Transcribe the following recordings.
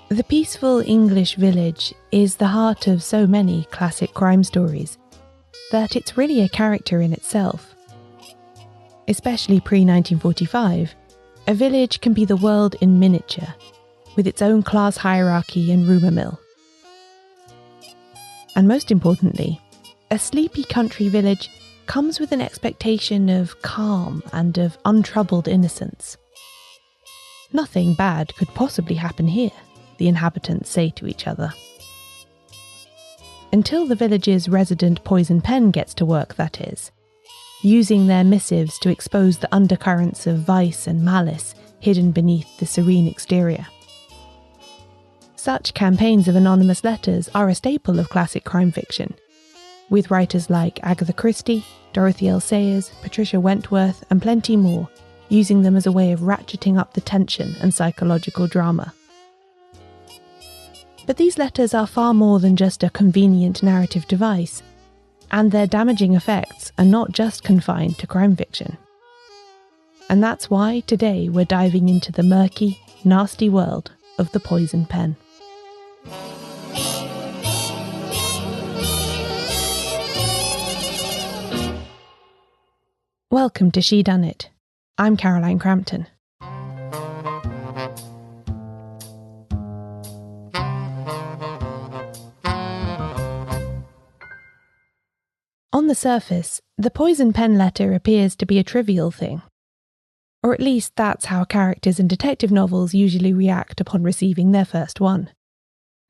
The peaceful English village is the heart of so many classic crime stories that it's really a character in itself. Especially pre-1945, a village can be the world in miniature, with its own class hierarchy and rumour mill. And most importantly, a sleepy country village comes with an expectation of calm and of untroubled innocence. Nothing bad could possibly happen here, the inhabitants say to each other. Until the village's resident poison pen gets to work, that is, using their missives to expose the undercurrents of vice and malice hidden beneath the serene exterior. Such campaigns of anonymous letters are a staple of classic crime fiction, with writers like Agatha Christie, Dorothy L. Sayers, Patricia Wentworth, and plenty more using them as a way of ratcheting up the tension and psychological drama. But these letters are far more than just a convenient narrative device, and their damaging effects are not just confined to crime fiction. And that's why today we're diving into the murky, nasty world of the poison pen. Welcome to Shedunnit. I'm Caroline Crampton. On the surface, the poison pen letter appears to be a trivial thing. Or at least that's how characters in detective novels usually react upon receiving their first one.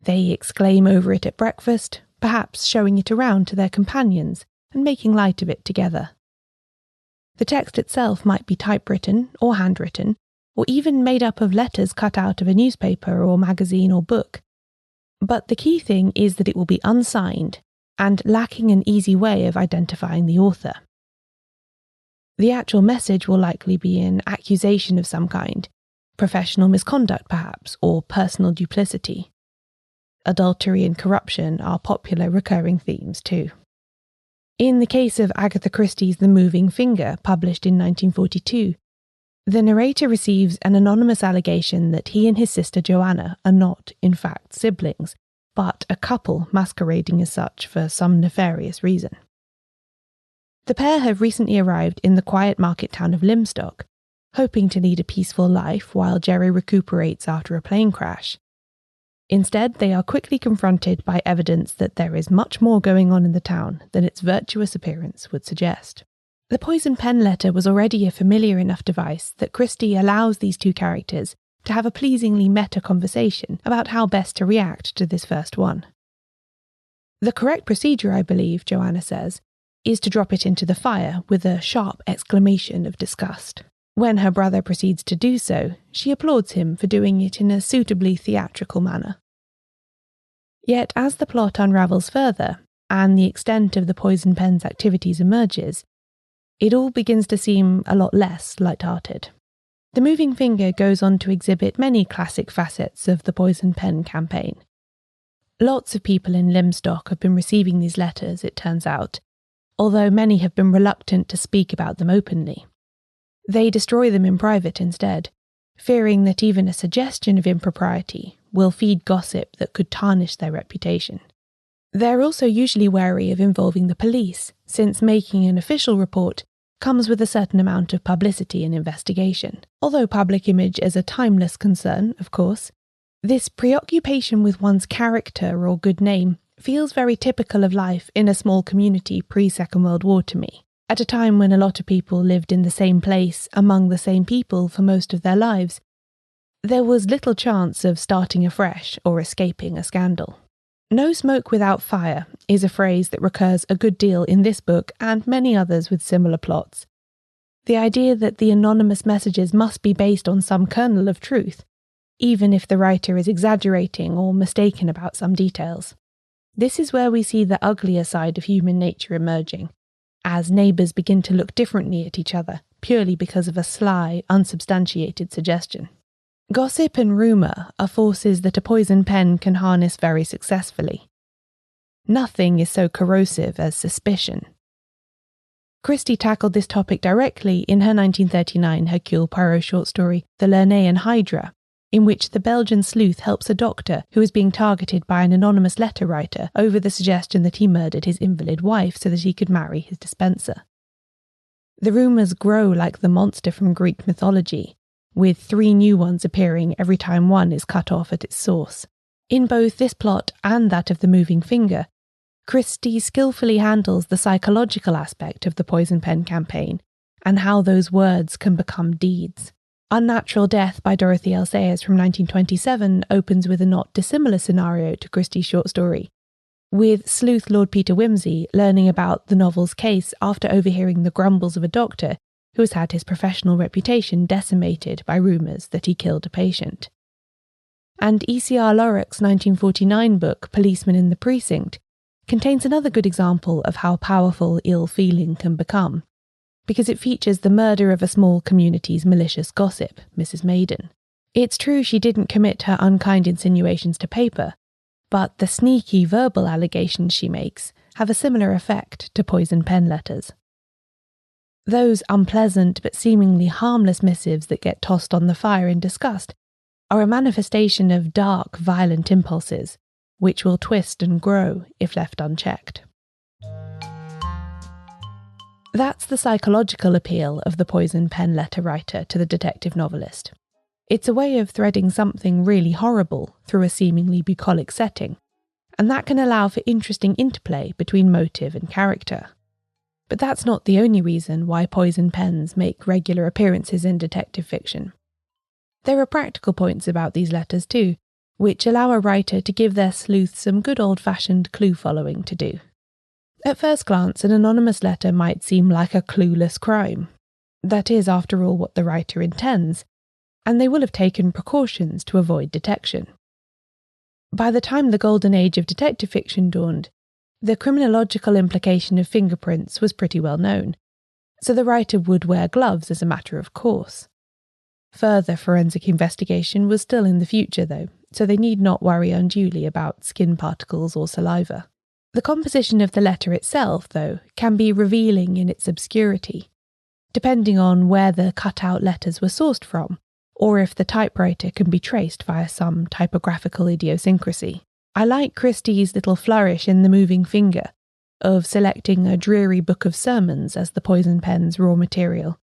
They exclaim over it at breakfast, perhaps showing it around to their companions and making light of it together. The text itself might be typewritten or handwritten, or even made up of letters cut out of a newspaper or magazine or book. But the key thing is that it will be unsigned and lacking an easy way of identifying the author. The actual message will likely be an accusation of some kind, professional misconduct perhaps, or personal duplicity. Adultery and corruption are popular recurring themes too. In the case of Agatha Christie's The Moving Finger, published in 1942, the narrator receives an anonymous allegation that he and his sister Joanna are not, in fact, siblings, but a couple masquerading as such for some nefarious reason. The pair have recently arrived in the quiet market town of Limstock, hoping to lead a peaceful life while Jerry recuperates after a plane crash. Instead, they are quickly confronted by evidence that there is much more going on in the town than its virtuous appearance would suggest. The poison pen letter was already a familiar enough device that Christie allows these two characters to have a pleasingly meta conversation about how best to react to this first one. The correct procedure, I believe, Joanna says, is to drop it into the fire with a sharp exclamation of disgust. When her brother proceeds to do so, she applauds him for doing it in a suitably theatrical manner. Yet as the plot unravels further, and the extent of the poison pen's activities emerges, it all begins to seem a lot less light-hearted. The Moving Finger goes on to exhibit many classic facets of the poison pen campaign. Lots of people in Limstock have been receiving these letters, it turns out, although many have been reluctant to speak about them openly. They destroy them in private instead, fearing that even a suggestion of impropriety will feed gossip that could tarnish their reputation. They're also usually wary of involving the police, since making an official report comes with a certain amount of publicity and investigation. Although public image is a timeless concern, of course, this preoccupation with one's character or good name feels very typical of life in a small community pre-Second World War to me, at a time when a lot of people lived in the same place among the same people for most of their lives. There was little chance of starting afresh or escaping a scandal. No smoke without fire is a phrase that recurs a good deal in this book and many others with similar plots. The idea that the anonymous messages must be based on some kernel of truth, even if the writer is exaggerating or mistaken about some details. This is where we see the uglier side of human nature emerging, as neighbours begin to look differently at each other, purely because of a sly, unsubstantiated suggestion. Gossip and rumour are forces that a poison pen can harness very successfully. Nothing is so corrosive as suspicion. Christie tackled this topic directly in her 1939 Hercule Poirot short story, The Lernaean Hydra, in which the Belgian sleuth helps a doctor who is being targeted by an anonymous letter writer over the suggestion that he murdered his invalid wife so that he could marry his dispenser. The rumours grow like the monster from Greek mythology, with 3 new ones appearing every time one is cut off at its source. In both this plot and that of The Moving Finger, Christie skillfully handles the psychological aspect of the poison pen campaign and how those words can become deeds. Unnatural Death by Dorothy L. Sayers from 1927 opens with a not dissimilar scenario to Christie's short story, with sleuth Lord Peter Wimsey learning about the novel's case after overhearing the grumbles of a doctor who has had his professional reputation decimated by rumours that he killed a patient. And E.C.R. Lorrock's 1949 book Policeman in the Precinct contains another good example of how powerful ill feeling can become, because it features the murder of a small community's malicious gossip, Mrs. Maiden. It's true she didn't commit her unkind insinuations to paper, but the sneaky verbal allegations she makes have a similar effect to poison pen letters. Those unpleasant but seemingly harmless missives that get tossed on the fire in disgust are a manifestation of dark, violent impulses, which will twist and grow if left unchecked. That's the psychological appeal of the poison pen letter writer to the detective novelist. It's a way of threading something really horrible through a seemingly bucolic setting, and that can allow for interesting interplay between motive and character. But that's not the only reason why poison pens make regular appearances in detective fiction. There are practical points about these letters too, which allow a writer to give their sleuth some good old-fashioned clue-following to do. At first glance, an anonymous letter might seem like a clueless crime. That is, after all, what the writer intends, and they will have taken precautions to avoid detection. By the time the golden age of detective fiction dawned, the criminological implication of fingerprints was pretty well known, so the writer would wear gloves as a matter of course. Further forensic investigation was still in the future, though, so they need not worry unduly about skin particles or saliva. The composition of the letter itself, though, can be revealing in its obscurity, depending on where the cut-out letters were sourced from, or if the typewriter can be traced via some typographical idiosyncrasy. I like Christie's little flourish in The Moving Finger of selecting a dreary book of sermons as the poison pen's raw material.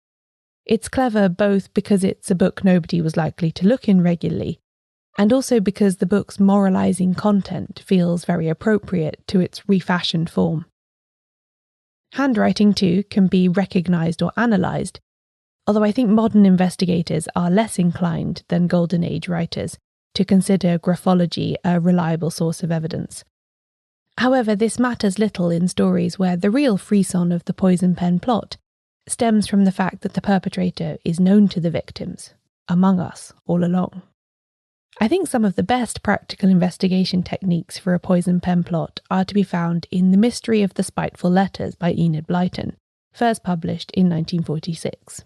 It's clever both because it's a book nobody was likely to look in regularly, and also because the book's moralising content feels very appropriate to its refashioned form. Handwriting, too, can be recognised or analysed, although I think modern investigators are less inclined than Golden Age writers to consider graphology a reliable source of evidence. However, this matters little in stories where the real frisson of the poison pen plot stems from the fact that the perpetrator is known to the victims, among us, all along. I think some of the best practical investigation techniques for a poison pen plot are to be found in The Mystery of the Spiteful Letters by Enid Blyton, first published in 1946.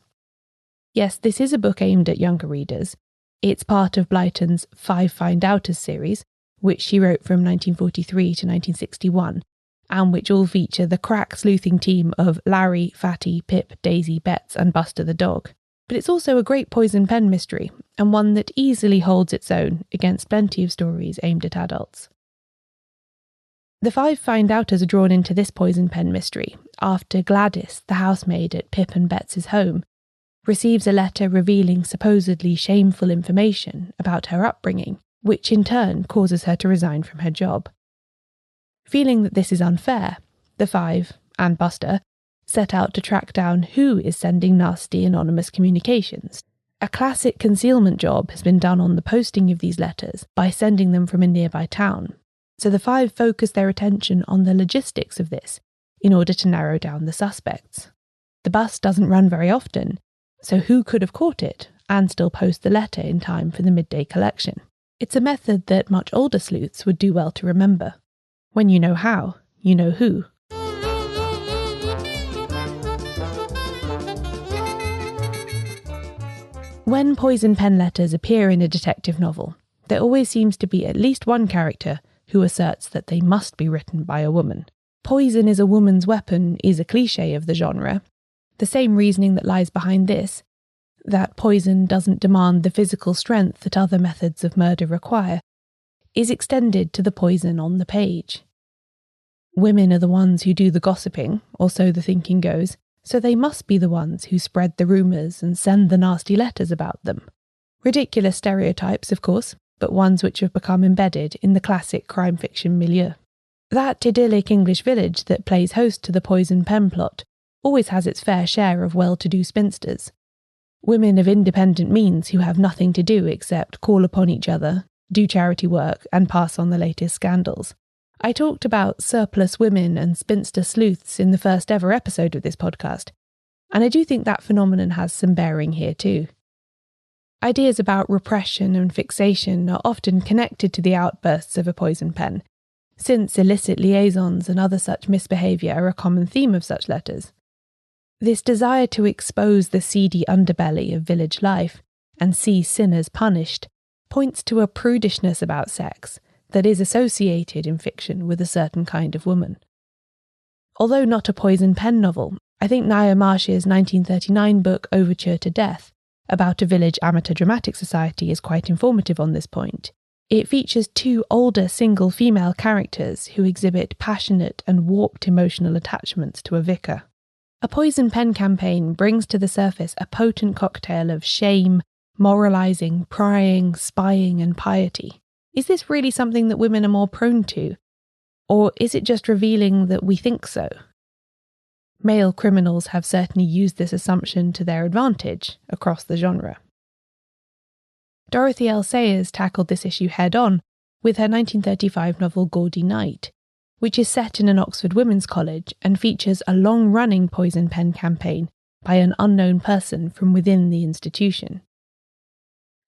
Yes, this is a book aimed at younger readers. It's part of Blyton's 5 Find Outers series, which she wrote from 1943 to 1961, and which all feature the crack sleuthing team of Larry, Fatty, Pip, Daisy, Betts and Buster the dog. But it's also a great poison pen mystery, and one that easily holds its own against plenty of stories aimed at adults. The 5 Find Outers are drawn into this poison pen mystery after Gladys, the housemaid at Pip and Betts's home, receives a letter revealing supposedly shameful information about her upbringing, which in turn causes her to resign from her job. Feeling that this is unfair, the 5, and Buster, set out to track down who is sending nasty anonymous communications. A classic concealment job has been done on the posting of these letters by sending them from a nearby town, so the 5 focus their attention on the logistics of this in order to narrow down the suspects. The bus doesn't run very often, so who could have caught it and still post the letter in time for the midday collection? It's a method that much older sleuths would do well to remember. When you know how, you know who. When poison pen letters appear in a detective novel, there always seems to be at least one character who asserts that they must be written by a woman. Poison is a woman's weapon is a cliché of the genre. The same reasoning that lies behind this, that poison doesn't demand the physical strength that other methods of murder require, is extended to the poison on the page. Women are the ones who do the gossiping, or so the thinking goes, so they must be the ones who spread the rumours and send the nasty letters about them. Ridiculous stereotypes, of course, but ones which have become embedded in the classic crime fiction milieu. That idyllic English village that plays host to the poison pen plot always has its fair share of well-to-do spinsters. Women of independent means who have nothing to do except call upon each other, do charity work, and pass on the latest scandals. I talked about surplus women and spinster sleuths in the first ever episode of this podcast, and I do think that phenomenon has some bearing here too. Ideas about repression and fixation are often connected to the outbursts of a poison pen, since illicit liaisons and other such misbehaviour are a common theme of such letters. This desire to expose the seedy underbelly of village life and see sinners punished points to a prudishness about sex that is associated in fiction with a certain kind of woman. Although not a poison pen novel, I think Ngaio Marsh's 1939 book Overture to Death, about a village amateur dramatic society, is quite informative on this point. It features two older single female characters who exhibit passionate and warped emotional attachments to a vicar. A poison pen campaign brings to the surface a potent cocktail of shame, moralising, prying, spying and piety. Is this really something that women are more prone to? Or is it just revealing that we think so? Male criminals have certainly used this assumption to their advantage across the genre. Dorothy L. Sayers tackled this issue head-on with her 1935 novel Gaudy Night, which is set in an Oxford women's college and features a long-running poison pen campaign by an unknown person from within the institution.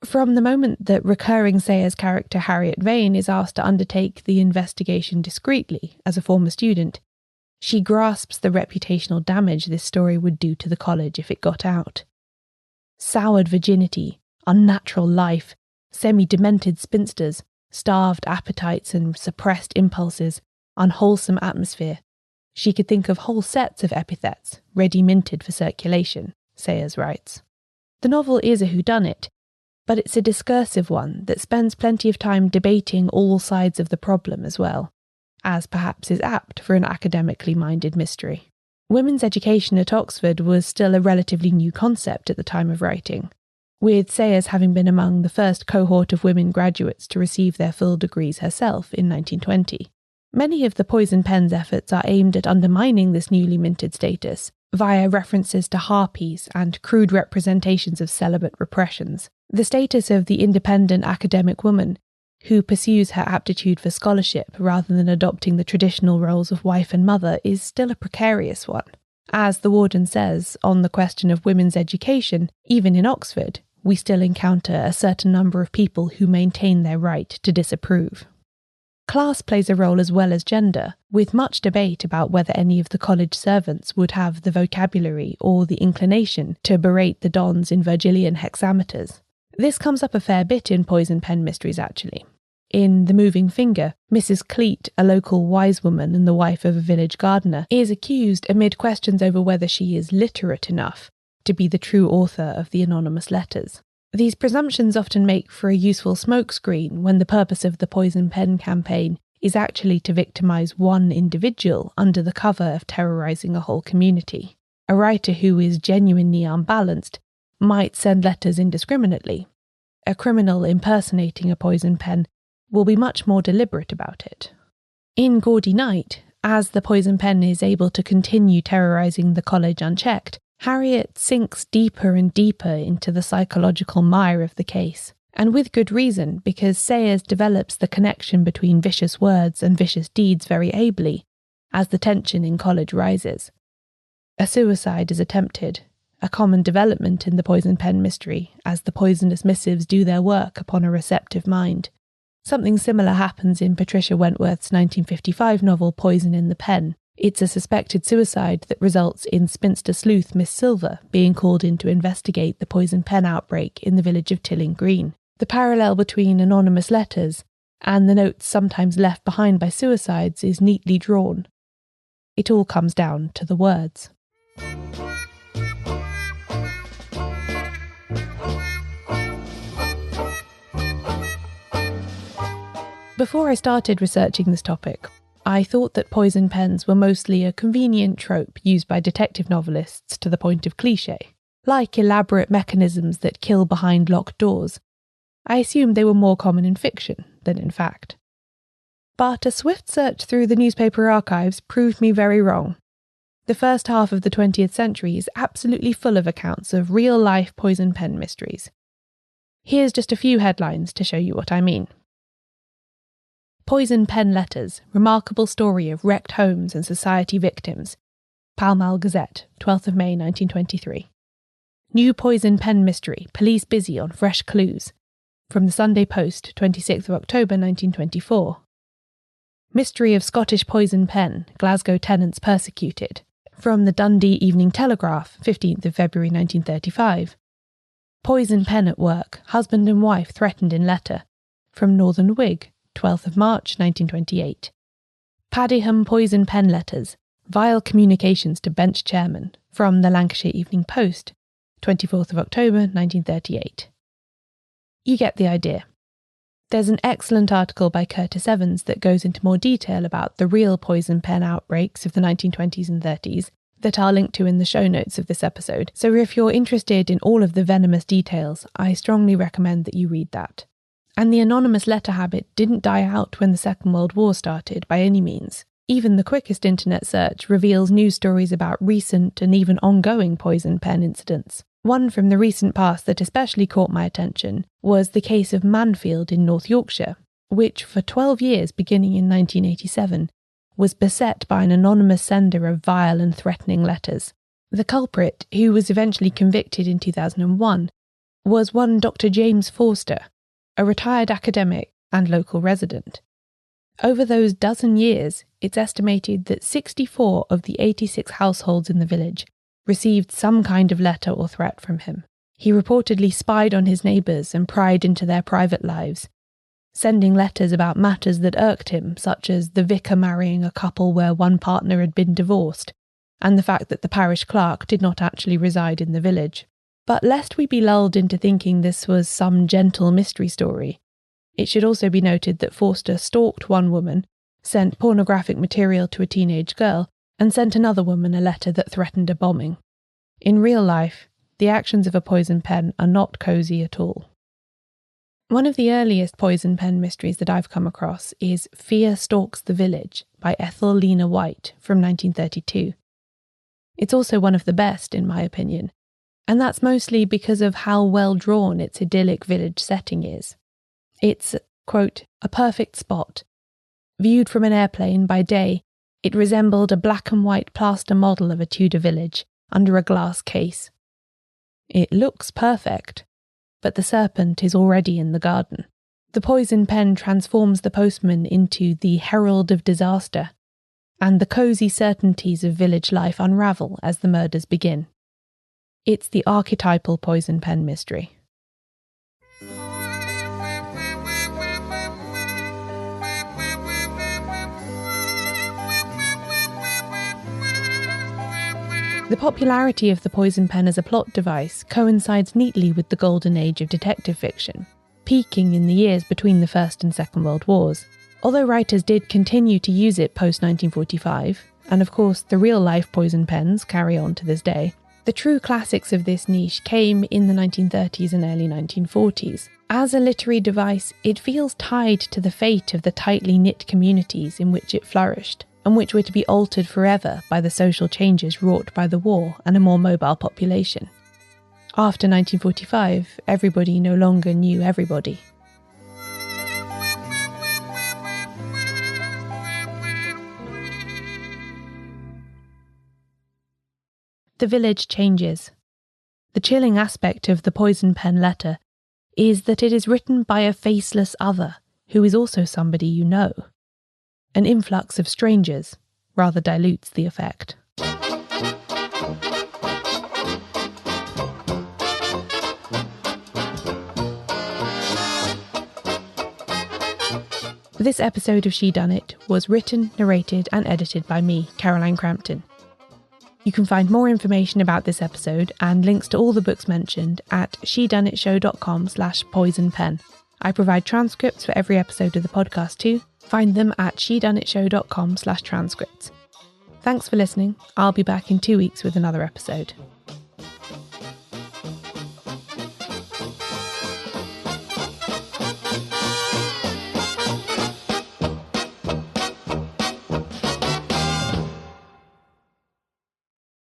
From the moment that recurring Sayers character Harriet Vane is asked to undertake the investigation discreetly as a former student, she grasps the reputational damage this story would do to the college if it got out. Soured virginity, unnatural life, semi-demented spinsters, starved appetites and suppressed impulses, unwholesome atmosphere. She could think of whole sets of epithets, ready-minted for circulation, Sayers writes. The novel is a whodunit, but it's a discursive one that spends plenty of time debating all sides of the problem as well, as perhaps is apt for an academically minded mystery. Women's education at Oxford was still a relatively new concept at the time of writing, with Sayers having been among the first cohort of women graduates to receive their full degrees herself in 1920. Many of the poison pen's efforts are aimed at undermining this newly minted status via references to harpies and crude representations of celibate repressions. The status of the independent academic woman who pursues her aptitude for scholarship rather than adopting the traditional roles of wife and mother is still a precarious one. As the warden says, on the question of women's education, even in Oxford, we still encounter a certain number of people who maintain their right to disapprove. Class plays a role as well as gender, with much debate about whether any of the college servants would have the vocabulary or the inclination to berate the dons in Virgilian hexameters. This comes up a fair bit in poison pen mysteries, actually. In The Moving Finger, Mrs. Cleet, a local wise woman and the wife of a village gardener, is accused amid questions over whether she is literate enough to be the true author of the anonymous letters. These presumptions often make for a useful smokescreen when the purpose of the poison pen campaign is actually to victimise one individual under the cover of terrorising a whole community. A writer who is genuinely unbalanced might send letters indiscriminately. A criminal impersonating a poison pen will be much more deliberate about it. In Gaudy Night, as the poison pen is able to continue terrorising the college unchecked, Harriet sinks deeper and deeper into the psychological mire of the case, and with good reason, because Sayers develops the connection between vicious words and vicious deeds very ably, as the tension in college rises. A suicide is attempted, a common development in the poison pen mystery, as the poisonous missives do their work upon a receptive mind. Something similar happens in Patricia Wentworth's 1955 novel Poison in the Pen. It's a suspected suicide that results in spinster sleuth Miss Silver being called in to investigate the poison pen outbreak in the village of Tilling Green. The parallel between anonymous letters and the notes sometimes left behind by suicides is neatly drawn. It all comes down to the words. Before I started researching this topic, I thought that poison pens were mostly a convenient trope used by detective novelists to the point of cliché. Like elaborate mechanisms that kill behind locked doors, I assumed they were more common in fiction than in fact. But a swift search through the newspaper archives proved me very wrong. The first half of the 20th century is absolutely full of accounts of real-life poison pen mysteries. Here's just a few headlines to show you what I mean. Poison pen letters, remarkable story of wrecked homes and society victims. Pall Mall Gazette, 12th of May 1923. New poison pen mystery, police busy on fresh clues. From the Sunday Post, 26th of October 1924. Mystery of Scottish poison pen, Glasgow tenants persecuted. From the Dundee Evening Telegraph, 15th of February 1935. Poison pen at work, husband and wife threatened in letter. From Northern Whig, 12th of March 1928. Padiham poison pen letters, vile communications to bench chairman. From the Lancashire Evening Post, 24th of October 1938. You get the idea. There's an excellent article by Curtis Evans that goes into more detail about the real poison pen outbreaks of the 1920s and 30s that I'll link to in the show notes of this episode, so if you're interested in all of the venomous details, I strongly recommend that you read that. And the anonymous letter habit didn't die out when the Second World War started by any means. Even the quickest internet search reveals news stories about recent and even ongoing poison pen incidents. One from the recent past that especially caught my attention was the case of Manfield in North Yorkshire, which for 12 years beginning in 1987 was beset by an anonymous sender of vile and threatening letters. The culprit, who was eventually convicted in 2001, was one Dr. James Forster, a retired academic and local resident. Over those dozen years, it's estimated that 64 of the 86 households in the village received some kind of letter or threat from him. He reportedly spied on his neighbours and pried into their private lives, sending letters about matters that irked him, such as the vicar marrying a couple where one partner had been divorced, and the fact that the parish clerk did not actually reside in the village. But lest we be lulled into thinking this was some gentle mystery story, it should also be noted that Forster stalked one woman, sent pornographic material to a teenage girl, and sent another woman a letter that threatened a bombing. In real life, the actions of a poison pen are not cosy at all. One of the earliest poison pen mysteries that I've come across is Fear Stalks the Village by Ethel Lena White from 1932. It's also one of the best, in my opinion, and that's mostly because of how well drawn its idyllic village setting is. It's, quote, a perfect spot. Viewed from an airplane by day, it resembled a black and white plaster model of a Tudor village under a glass case. It looks perfect, but the serpent is already in the garden. The poison pen transforms the postman into the herald of disaster, and the cosy certainties of village life unravel as the murders begin. It's the archetypal poison pen mystery. The popularity of the poison pen as a plot device coincides neatly with the golden age of detective fiction, peaking in the years between the First and Second World Wars. Although writers did continue to use it post-1945, and of course the real-life poison pens carry on to this day, the true classics of this niche came in the 1930s and early 1940s. As a literary device, it feels tied to the fate of the tightly knit communities in which it flourished, and which were to be altered forever by the social changes wrought by the war and a more mobile population. After 1945, everybody no longer knew everybody. The village changes. The chilling aspect of the poison pen letter is that it is written by a faceless other, who is also somebody you know. An influx of strangers rather dilutes the effect. This episode of Shedunnit was written, narrated and edited by me, Caroline Crampton. You can find more information about this episode and links to all the books mentioned at shedunnitshow.com/poisonpen. I provide transcripts for every episode of the podcast too. Find them at shedunnitshow.com/transcripts. Thanks for listening. I'll be back in 2 weeks with another episode.